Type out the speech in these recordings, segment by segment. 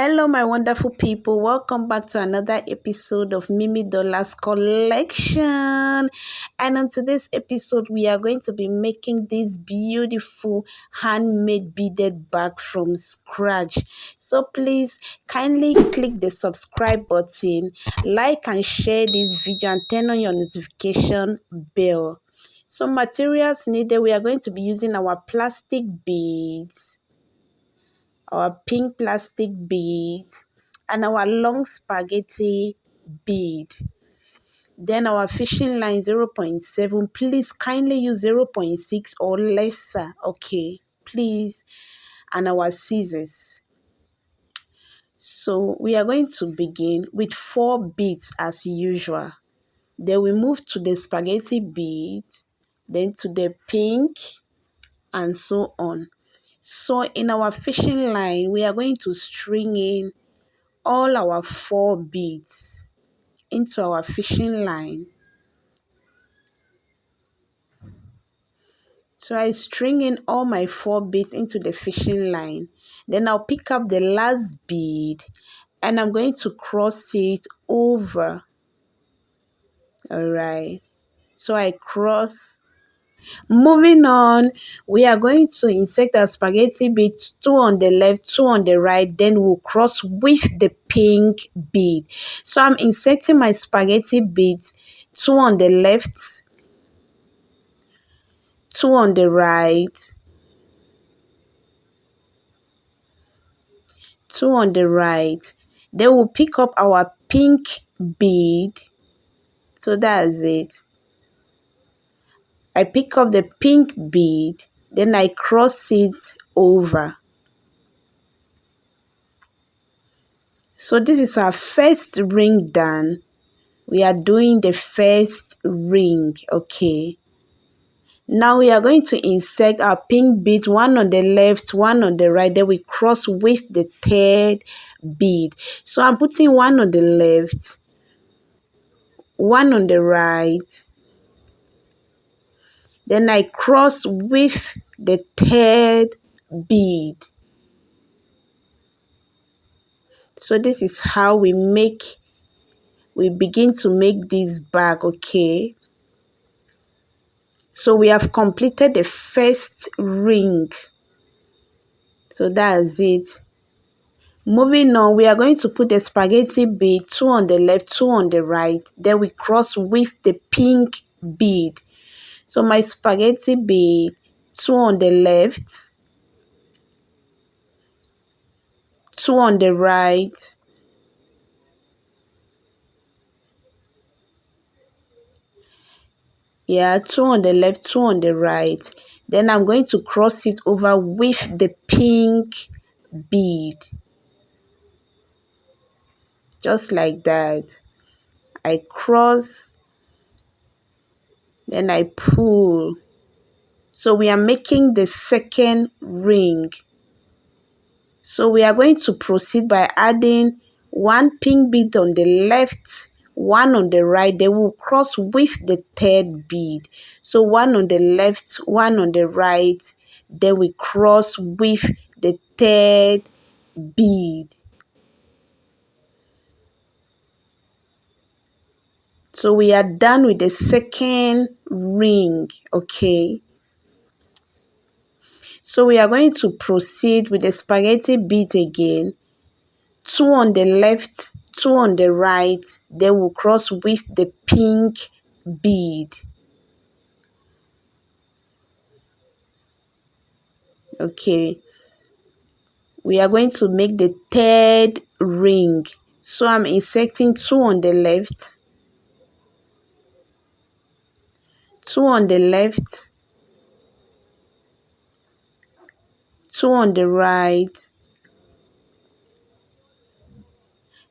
Hello, my wonderful people. Welcome back to another episode of Mimi Dollars Collection. And on today's episode, we are going to be making this beautiful handmade beaded bag from scratch. So please kindly click the subscribe button, like and share this video, and turn on your notification bell. So materials needed, we are going to be using our plastic beads, our pink plastic bead, and our long spaghetti bead. Then our fishing line 0.7. Please kindly use 0.6 or lesser, okay? Please. And our scissors. So we are going to begin with 4 beads as usual. Then we move to the spaghetti bead, then to the pink, and so on. So in our fishing line, we are going to string in all our 4 beads into our fishing line. So I string in all my 4 beads into the fishing line. Then I'll pick up the last bead and I'm going to cross it over. Alright. So I cross. Moving on, we are going to insert our spaghetti beads, 2 on the left, 2 on the right, then we'll cross with the pink bead. So I'm inserting my spaghetti beads, 2 on the left, 2 on the right, 2 on the right. Then we'll pick up our pink bead. So that's it. I pick up the pink bead, then I cross it over. So this is our first ring done. We are doing the first ring, okay? Now we are going to insert our pink beads, 1 on the left, 1 on the right. Then we cross with the 3rd bead. So I'm putting 1 on the left, 1 on the right. Then I cross with the 3rd bead. So this is how we begin to make this bag, okay? So we have completed the first ring. So that's it. Moving on, we are going to put the spaghetti bead, 2 on the left, 2 on the right. Then we cross with the pink bead. So my spaghetti bead, 2 on the left, 2 on the right, yeah, 2 on the left, 2 on the right. Then I'm going to cross it over with the pink bead. Just like that. I cross, then I pull. So we are making the second ring. So we are going to proceed by adding 1 pink bead on the left, 1 on the right. Then we'll cross with the 3rd bead. So 1 on the left, 1 on the right. Then we cross with the 3rd bead. So we are done with the second ring, okay? So we are going to proceed with the spaghetti bead again. 2 on the left, 2 on the right. Then we'll cross with the pink bead. Okay. We are going to make the 3rd ring. So I'm inserting 2 on the left, 2 on the left, 2 on the right.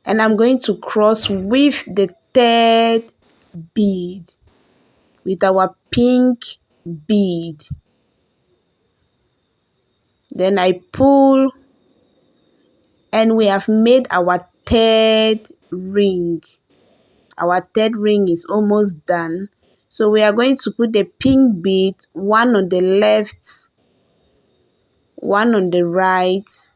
And I'm going to cross with the 3rd bead with our pink bead. Then I pull and we have made our 3rd ring. Our 3rd ring is almost done. So we are going to put the pink bead, 1 on the left, 1 on the right,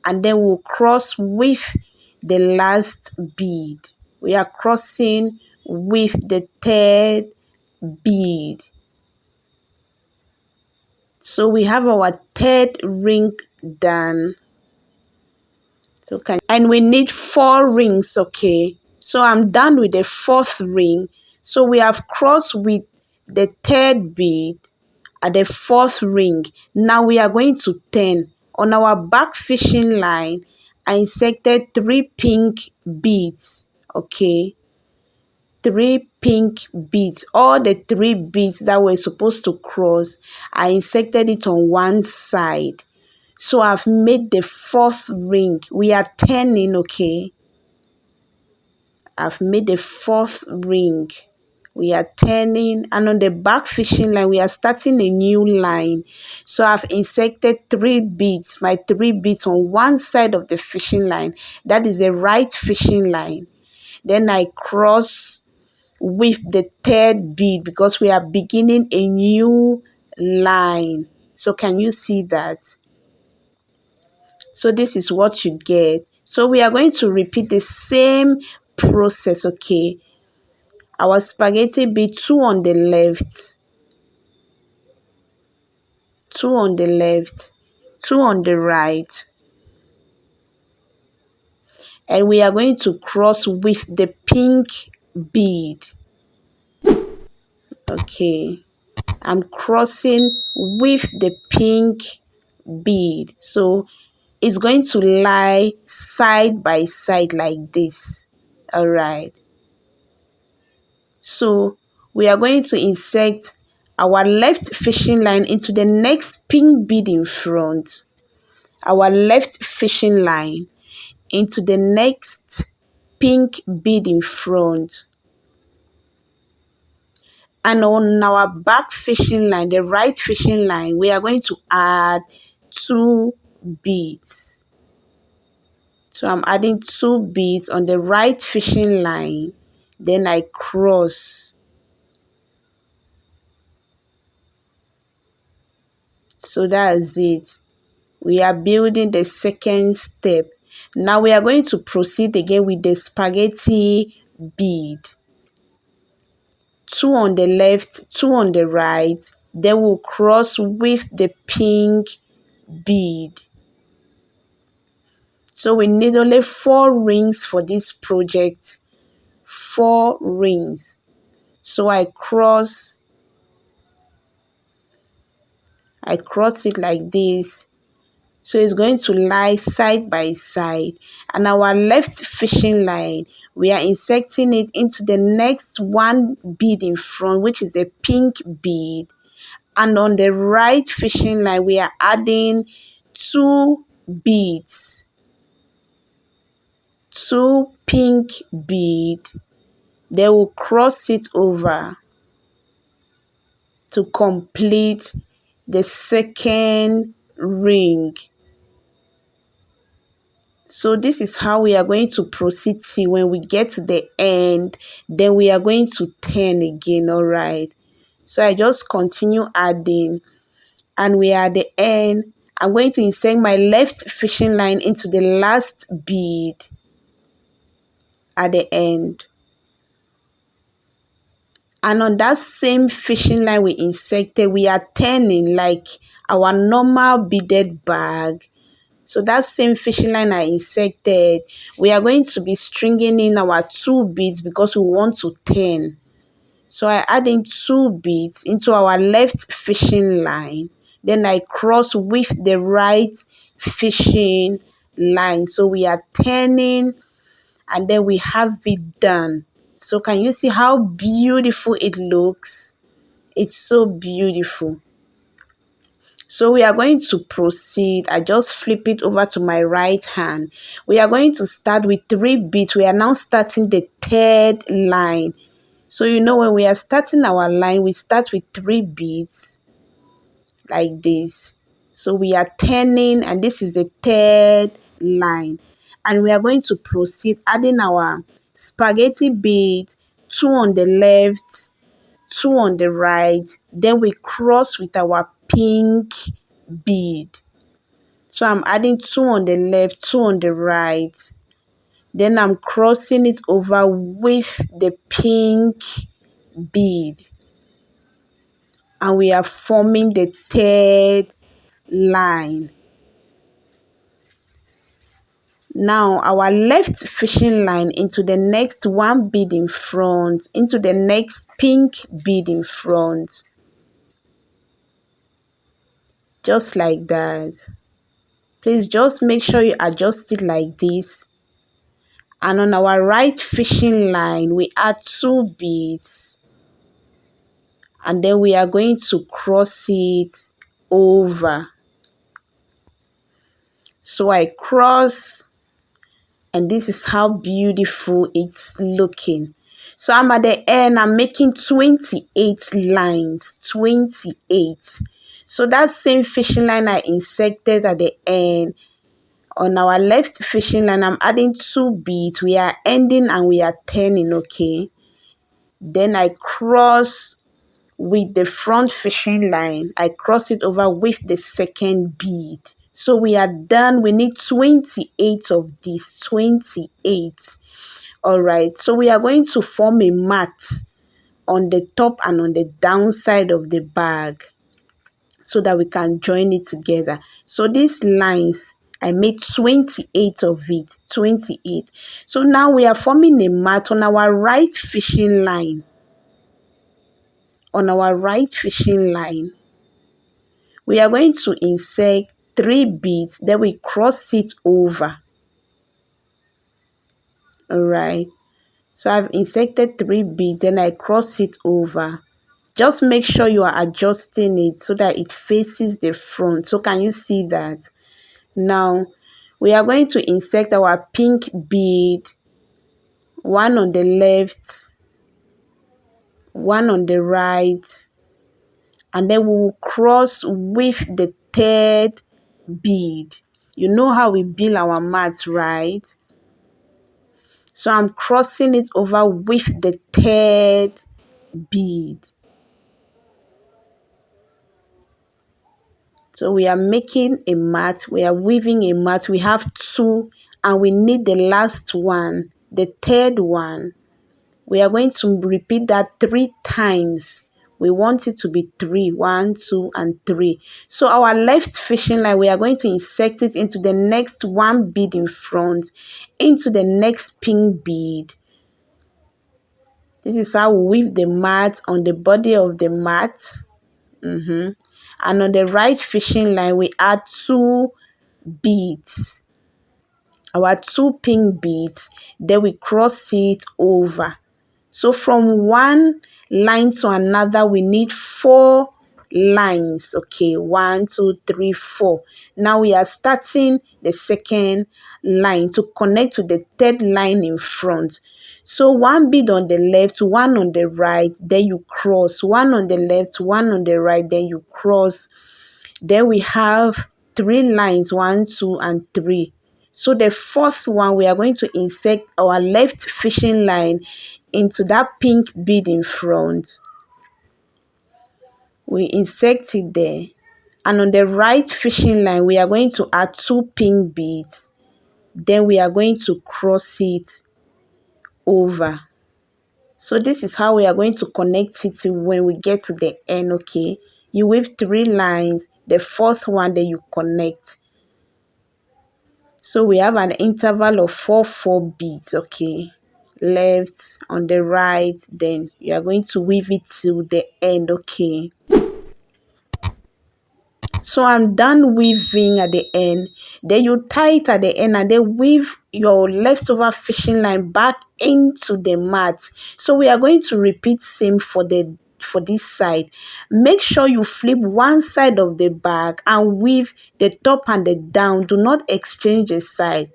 and then we'll cross with the last bead. We are crossing with the third bead. So we have our third ring done. And we need 4 rings, okay? So I'm done with the 4th ring. So we have crossed with the third bead at the 4th ring. Now we are going to turn. On our back fishing line, I inserted 3 pink beads, okay? 3 pink beads. All the 3 beads that we're supposed to cross, I inserted it on one side. So I've made the 4th ring. We are turning, okay? I've made the 4th ring. We are turning, and on the back fishing line, we are starting a new line. So I've inserted 3 beads, my 3 beads on one side of the fishing line. That is the right fishing line. Then I cross with the 3rd bead because we are beginning a new line. So can you see that? So this is what you get. So we are going to repeat the same process, okay? Our spaghetti bead, 2 on the left, 2 on the left, 2 on the right. And we are going to cross with the pink bead. Okay. I'm crossing with the pink bead. So it's going to lie side by side like this. All right. So we are going to insert our left fishing line into the next pink bead in front. Our left fishing line into the next pink bead in front. And on our back fishing line, the right fishing line, we are going to add 2 beads. So I'm adding 2 beads on the right fishing line. Then I cross. So that's it. We are building the second step. Now we are going to proceed again with the spaghetti bead. 2 on the left, 2 on the right. Then we'll cross with the pink bead. So we need only 4 rings for this project. 4 rings. So I cross it like this. So it's going to lie side by side. And our left fishing line, we are inserting it into the next 1 bead in front, which is the pink bead. And on the right fishing line, we are adding 2 beads. 2 pink bead. They will cross it over to complete the second ring. So this is how we are going to proceed till when we get to the end. Then we are going to turn again, all right? So I just continue adding, and we are at the end. I'm going to insert my left fishing line into the last bead at the end. And on that same fishing line we inserted, we are turning like our normal beaded bag. So that same fishing line I inserted, we are going to be stringing in our 2 beads because we want to turn. So I add in 2 beads into our left fishing line. Then I cross with the right fishing line. So we are turning, and then we have it done. So can you see how beautiful it looks? It's so beautiful. So we are going to proceed. I just flip it over to my right hand. We are going to start with 3 beads. We are now starting the 3rd line. So you know when we are starting our line, we start with 3 beads like this. So we are turning, and this is the 3rd line. And we are going to proceed adding our spaghetti bead, 2 on the left, 2 on the right. Then we cross with our pink bead. So I'm adding 2 on the left, 2 on the right. Then I'm crossing it over with the pink bead. And we are forming the third line. Now our left fishing line into the next 1 bead in front, into the next pink bead in front. Just like that. Please just make sure you adjust it like this. And on our right fishing line, we add 2 beads. And then we are going to cross it over. So I cross, and this is how beautiful it's looking. So I'm at the end, I'm making 28 lines, 28. So that same fishing line I inserted at the end, on our left fishing line, I'm adding 2 beads. We are ending and we are turning, okay? Then I cross with the front fishing line. I cross it over with the second bead. So we are done. We need 28 of these, 28. All right. So we are going to form a mat on the top and on the downside of the bag so that we can join it together. So these lines, I made 28 of it, 28. So now we are forming a mat on our right fishing line. On our right fishing line, we are going to insert 3 beads, then we cross it over. All right. So I've inserted 3 beads, then I cross it over. Just make sure you are adjusting it so that it faces the front. So can you see that? Now, we are going to insert our pink bead, 1 on the left, 1 on the right, and then we will cross with the third bead. You know how we build our mats, right? So I'm crossing it over with the third bead. So we are making a mat, we are weaving a mat. We have 2 and we need the last one, the third one. We are going to repeat that 3 times. We want it to be 3, 1, 2, and 3. So our left fishing line, we are going to insert it into the next 1 bead in front, into the next pink bead. This is how we weave the mat on the body of the mat. And on the right fishing line, we add 2 beads. Our 2 pink beads. Then we cross it over. So from one line to another, we need 4 lines. Okay, 1, 2, 3, 4. Now we are starting the second line to connect to the third line in front. So 1 bead on the left, 1 on the right, then you cross. 1 on the left, 1 on the right, then you cross. Then we have 3 lines, 1, 2, and 3. So the first one, we are going to insert our left fishing line into that pink bead in front. We insert it there. And on the right fishing line, we are going to add 2 pink beads. Then we are going to cross it over. So this is how we are going to connect it when we get to the end, okay? You weave 3 lines, the fourth one, then you connect. So we have an interval of 4 beads, okay? Left, on the right, then you are going to weave it till the end, okay? So I'm done weaving at the end. Then you tie it at the end and then weave your leftover fishing line back into the mat. So we are going to repeat same for this side. Make sure you flip one side of the bag and weave the top and the down. Do not exchange a side.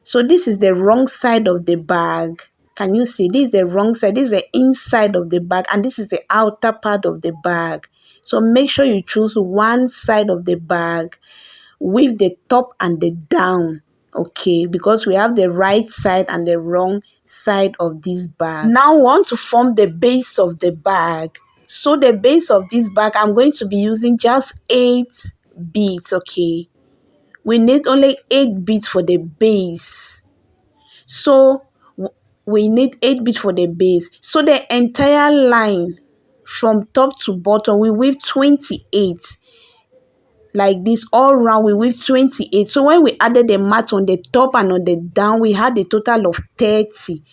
So this is the wrong side of the bag. Can you see? This is the wrong side. This is the inside of the bag and this is the outer part of the bag. So make sure you choose one side of the bag with the top and the down. Okay, because we have the right side and the wrong side of this bag. Now we want to form the base of the bag. So the base of this bag, I'm going to be using just 8 beads, okay. we need only 8 beads for the base. So we need 8 beads for the base. So the entire line from top to bottom, we weave 28. Like this all round, we weave 28. So when we added the mat on the top and on the down, we had a total of 30.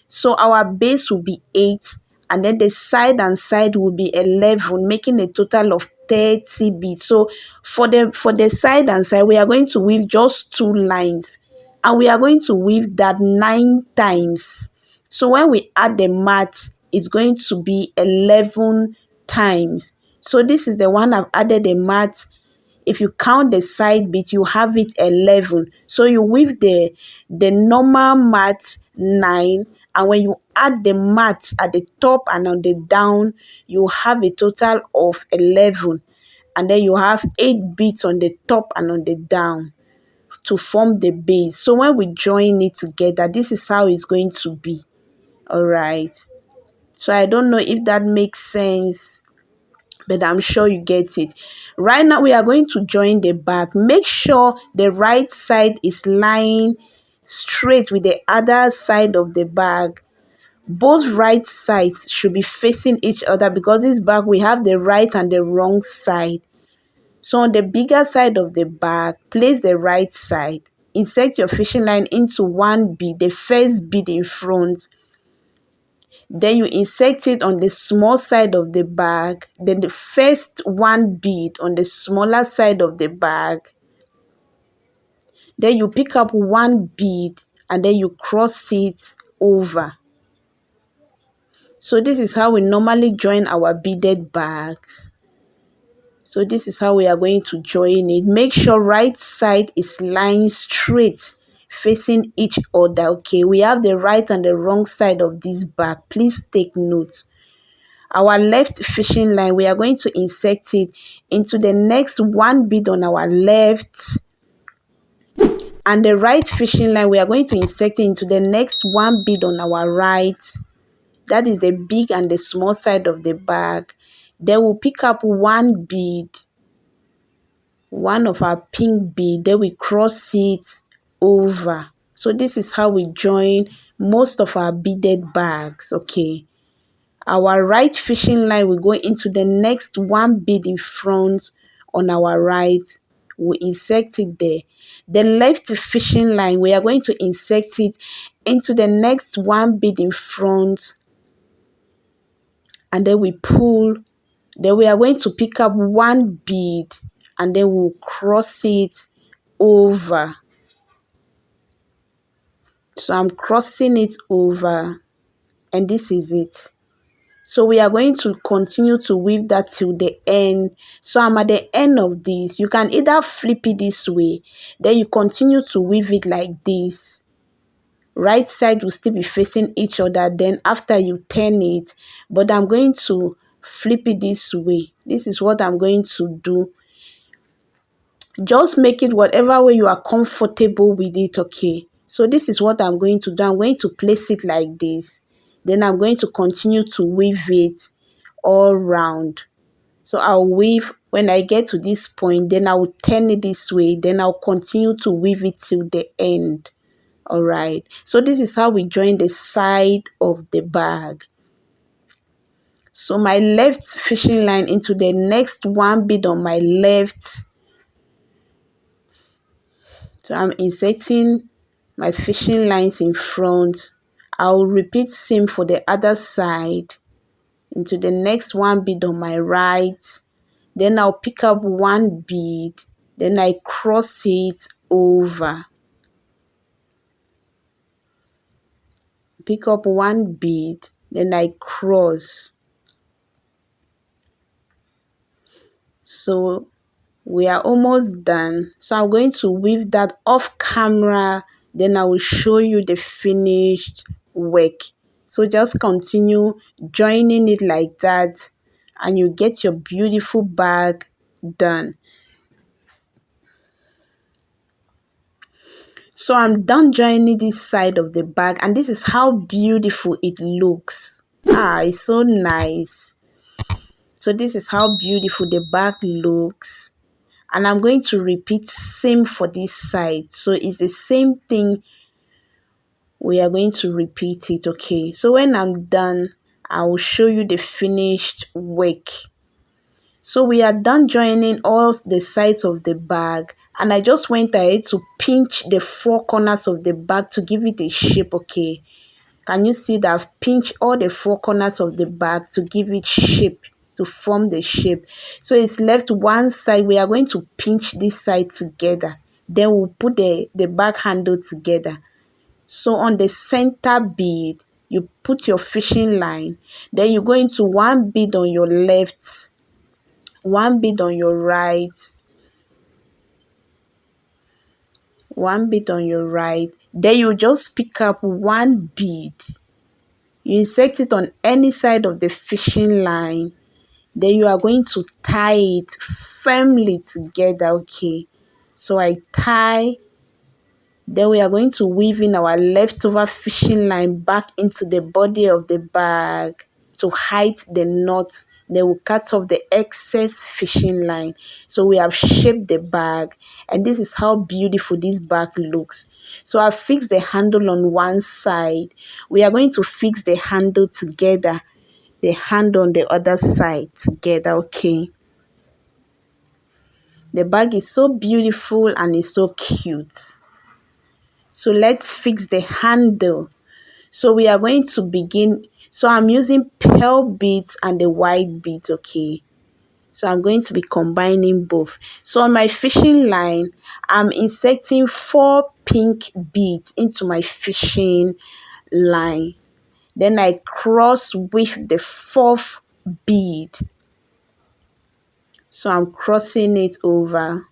So our base will be 8, and then the side and side will be 11, making a total of 30 beads. So for the side and side, we are going to weave just 2 lines, and we are going to weave that 9 times. So when we add the mat, it's going to be 11 times. So this is the one I've added the mat. If you count the side bit, you have it 11. So you weave the normal mat 9, and when you add the mat at the top and on the down, you have a total of 11. And then you have 8 beads on the top and on the down to form the base. So when we join it together, this is how it's going to be. All right. So I don't know if that makes sense, but I'm sure you get it. Right now, we are going to join the back. Make sure the right side is lying straight with the other side of the bag. Both right sides should be facing each other, because this bag, we have the right and the wrong side. So on the bigger side of the bag, place the right side. Insert your fishing line into one bead, the first bead in front. Then you insert it on the small side of the bag. Then the first one bead on the smaller side of the bag. Then you pick up one bead and then you cross it over. So this is how we normally join our beaded bags. So this is how we are going to join it. Make sure right side is lying straight, facing each other. Okay, we have the right and the wrong side of this bag. Please take note. Our left fishing line, we are going to insert it into the next one bead on our left, and the right fishing line, we are going to insert it into the next one bead on our right. That is the big and the small side of the bag. Then we'll pick up one bead, one of our pink bead, then we cross it over. So this is how we join most of our beaded bags. Okay, our right fishing line will go into the next one bead in front on our right. We insert it there. The left fishing line, we are going to insert it into the next one bead in front, and then we pull. Then we are going to pick up one bead and then we'll cross it over. So I'm crossing it over, and this is it. So we are going to continue to weave that till the end. So I'm at the end of this. You can either flip it this way, then you continue to weave it like this. Right side will still be facing each other, then after you turn it, but I'm going to flip it this way. This is what I'm going to do. Just make it whatever way you are comfortable with it. Okay, so this is what I'm going to do. I'm going to place it like this, then I'm going to continue to weave it all round. So I'll weave when I get to this point, then I'll turn it this way, then I'll continue to weave it till the end. All right, so this is how we join the side of the bag. So my left fishing line into the next one bead on my left. So I'm inserting my fishing lines in front. I'll repeat same for the other side into the next one bead on my right. Then I'll pick up one bead, then I cross it over. Pick up one bead, then I cross. So we are almost done. So I'm going to weave that off camera, then I will show you the finished work. So just continue joining it like that, and you get your beautiful bag done. So I'm done joining this side of the bag, and this is how beautiful it looks. It's so nice. So this is how beautiful the bag looks. And I'm going to repeat same for this side. So it's the same thing. We are going to repeat it, okay? So when I'm done, I will show you the finished work. So we are done joining all the sides of the bag, and I just went ahead to pinch the four corners of the bag to give it a shape, okay? Can you see that I've pinched all the four corners of the bag to give it shape, to form the shape? So it's left one side. We are going to pinch this side together. Then we'll put the bag handle together. So on the center bead, you put your fishing line. Then you go into one bead on your left, one bead on your right, one bead on your right. Then you just pick up one bead. You insert it on any side of the fishing line. Then you are going to tie it firmly together, okay? So I tie. Then we are going to weave in our leftover fishing line back into the body of the bag to hide the knot. Then we'll cut off the excess fishing line. So we have shaped the bag, and this is how beautiful this bag looks. So I've fixed the handle on one side. We are going to fix the handle together, the hand on the other side together, okay? The bag is so beautiful and it's so cute. So let's fix the handle. So we are going to begin. So I'm using pearl beads and the white beads, okay? So I'm going to be combining both. So on my fishing line, I'm inserting 4 pink beads into my fishing line. Then I cross with the 4th bead. So I'm crossing it over.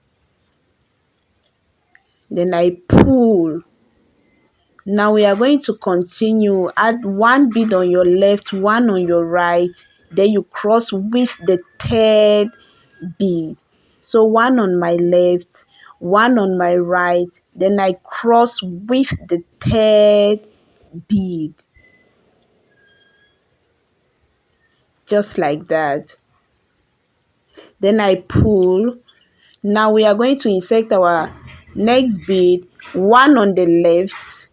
Then I pull. Now we are going to continue. Add 1 bead on your left, 1 on your right. Then you cross with the 3rd bead. So 1 on my left, 1 on my right. Then I cross with the 3rd bead. Just like that. Then I pull. Now we are going to insert our next bead, 1 on the left.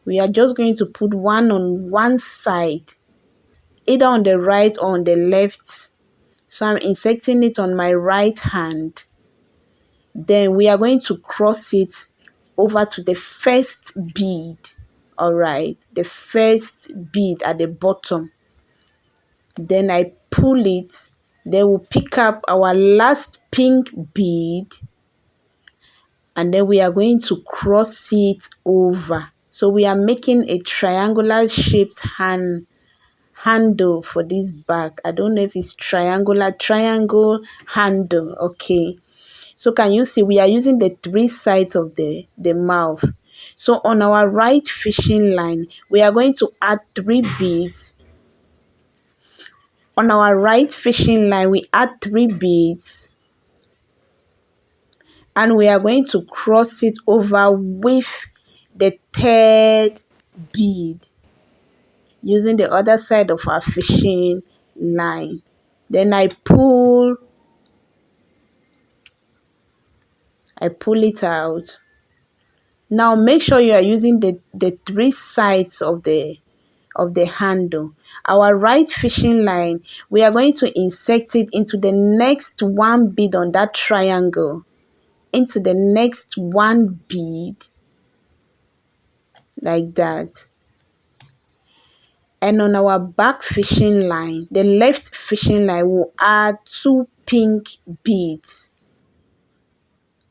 We are just going to put 1 on one side, either on the right or on the left. So I'm inserting it on my right hand. Then we are going to cross it over to the first bead. All right, the first bead at the bottom. Then I pull it. Then we'll pick up our last pink bead, and then we are going to cross it over. So we are making a triangular shaped handle for this bag. I don't know if it's triangle handle, okay? So can you see we are using the 3 sides of the mouth. So on our right fishing line, we are going to add 3 beads. On our right fishing line, we add 3 beads. And we are going to cross it over with the 3rd bead using the other side of our fishing line. Then I pull it out. Now make sure you are using the 3 sides of the handle. Our right fishing line, we are going to insert it into the next 1 bead on that triangle, into the next 1 bead, like that. And on our back fishing line, the left fishing line, will add 2 pink beads.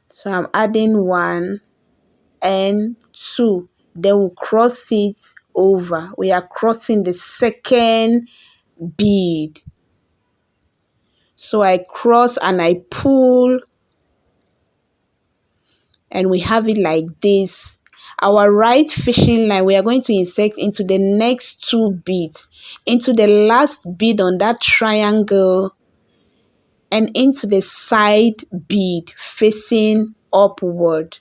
So I'm adding 1 and 2. Then we'll cross it over. We are crossing the 2nd bead. So I cross and I pull, and we have it like this. Our right fishing line, we are going to insert into the next 2 beads, into the last bead on that triangle, and into the side bead facing upward.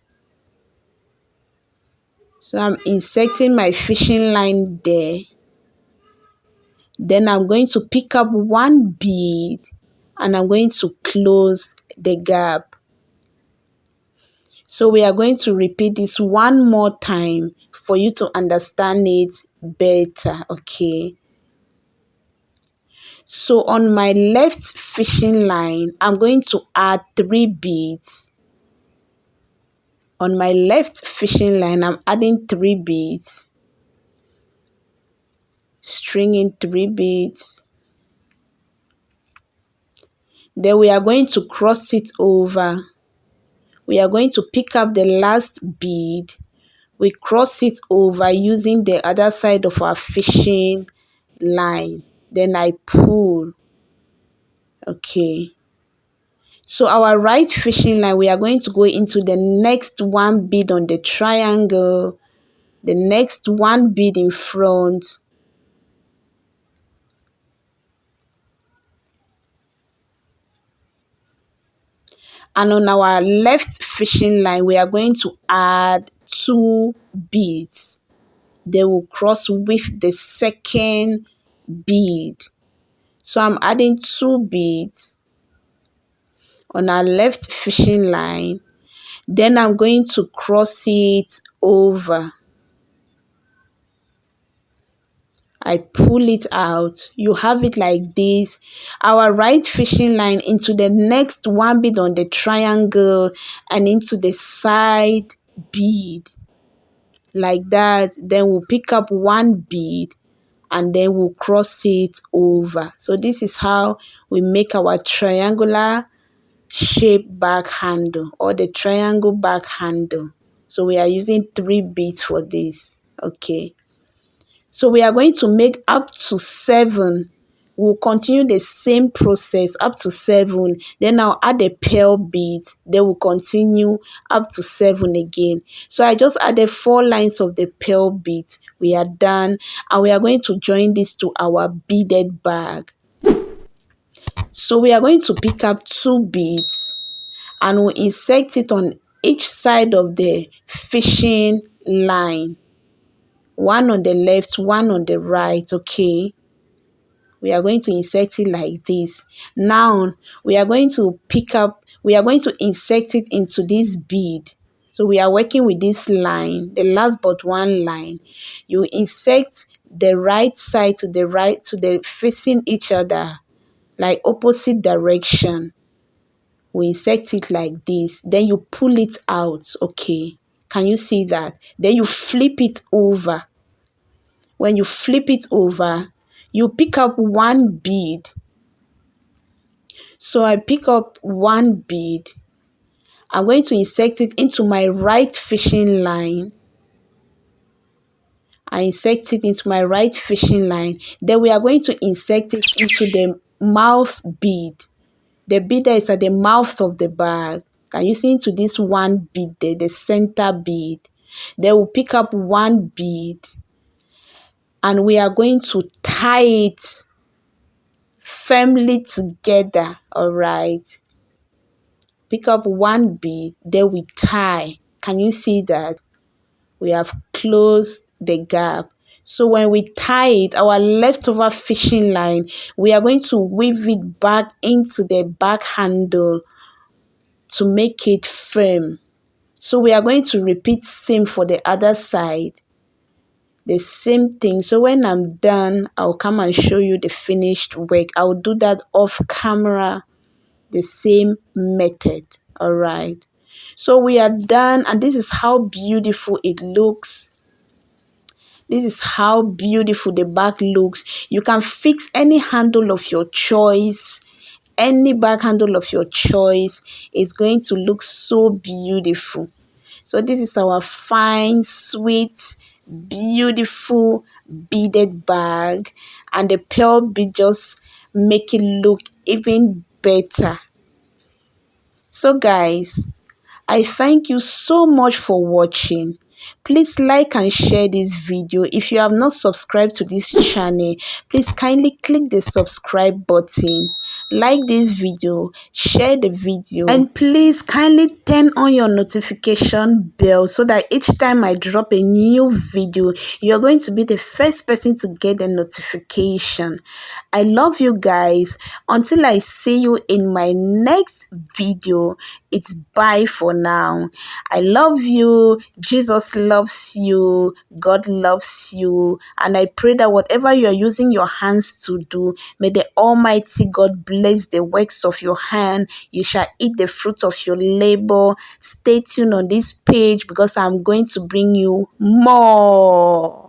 So I'm inserting my fishing line there. Then I'm going to pick up 1 bead and I'm going to close the gap. So we are going to repeat this one more time for you to understand it better, okay? So on my left fishing line, I'm going to add 3 beads. On my left fishing line, I'm adding 3 beads. Stringing 3 beads. Then we are going to cross it over. We are going to pick up the last bead. We cross it over using the other side of our fishing line. Then I pull. Okay. So our right fishing line, we are going to go into the next 1 bead on the triangle, the next 1 bead in front. And on our left fishing line, we are going to add 2 beads. They will cross with the second bead. So I'm adding 2 beads on our left fishing line. Then I'm going to cross it over. I pull it out. You have it like this. Our right fishing line into the next 1 bead on the triangle and into the side bead. Like that. Then we'll pick up 1 bead and then we'll cross it over. So this is how we make our triangular shape back handle or the triangle back handle. So we are using 3 beads for this. Okay. So we are going to make up to 7. We'll continue the same process up to 7. Then I'll add a pearl bead. Then we'll continue up to 7 again. So I just added 4 lines of the pearl bead. We are done. And we are going to join this to our beaded bag. So we are going to pick up 2 beads and we'll insert it on each side of the fishing line. 1 on the left, 1 on the right, okay? We are going to insert it like this. Now, we are going to insert it into this bead. So we are working with this line, the last but 1 line. You insert the right side to the facing each other, like opposite direction. We insert it like this. Then you pull it out, okay? Can you see that? Then you flip it over. When you flip it over, you pick up 1 bead. So I pick up 1 bead. I'm going to insert it into my right fishing line. I insert it into my right fishing line. Then we are going to insert it into the mouth bead. The bead that is at the mouth of the bag. Can you see into this 1 bead there, the center bead? Then we'll pick up 1 bead. And we are going to tie it firmly together, all right? Pick up 1 bead, then we tie. Can you see that? We have closed the gap. So when we tie it, our leftover fishing line, we are going to weave it back into the back handle to make it firm. So we are going to repeat same for the other side. The same thing. So when I'm done, I'll come and show you the finished work. I'll do that off camera, the same method. All right. So we are done, and this is how beautiful it looks. This is how beautiful the bag looks. You can fix any handle of your choice. Any bag handle of your choice is going to look so beautiful. So this is our fine, sweet, beautiful beaded bag, and the pearl bead just make it look even better. So guys, I thank you so much for watching. Please like and share this video. If you have not subscribed to this channel, please kindly click the subscribe button. like this video, share the video, and please kindly turn on your notification bell so that each time I drop a new video, you're going to be the first person to get the notification. I love you guys. Until I see you in my next video, it's bye for now. I love you. Jesus loves you. God loves you. And I pray that whatever you are using your hands to do, may the Almighty God bless the works of your hand. You shall eat the fruit of your labor. Stay tuned on this page because I'm going to bring you more.